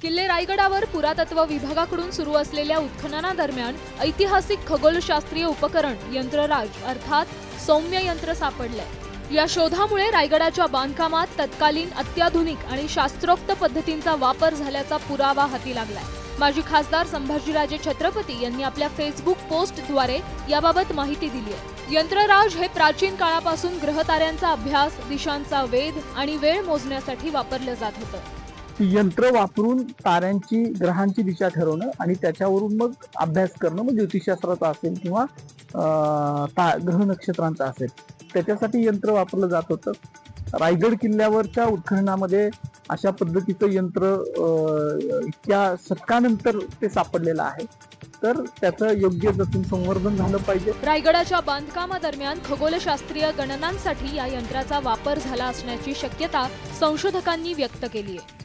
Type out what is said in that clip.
किल्ले रायगडावर पुरातत्व विभागाकडून सुरू असलेल्या उत्खननादरम्यान ऐतिहासिक खगोलशास्त्रीय उपकरण यंत्रराज अर्थात सौम्य यंत्र सापडले। या शोधामुळे रायगडाच्या बांधकामात तत्कालीन अत्याधुनिक आणि शास्त्रोक्त पद्धतींचा वापर झाल्याचा पुरावा हाती लागलाय। माजी खासदार संभाजीराजे छत्रपती यांनी आपल्या फेसबुक पोस्टद्वारे याबाबत माहिती दिली आहे। यंत्रराज हे प्राचीन काळापासून ग्रहताऱ्यांचा अभ्यास, दिशांचा वेध आणि वेळ मोजण्यासाठी वापरलं जात होतं। यंत्र वापरून ताऱ्यांची, ग्रहांची दिशा ठरवणं आणि त्याच्यावरून मग अभ्यास करणं, म्हणजे ज्योतिषशास्त्राचा असेल किंवा ग्रह नक्षत्रांचा असेल, त्याच्यासाठी यंत्र वापरलं जात होतं। रायगड किल्ल्यावरच्या उत्खननामध्ये अशा पद्धतीचं यंत्र इतक्या शतकानंतर ते सापडलेलं आहे, तर त्याचं योग्य जतन संवर्धन झालं पाहिजे। रायगडाच्या बांधकामादरम्यान खगोलशास्त्रीय गणनांसाठी या यंत्राचा वापर झाला असण्याची शक्यता संशोधकांनी व्यक्त केली आहे।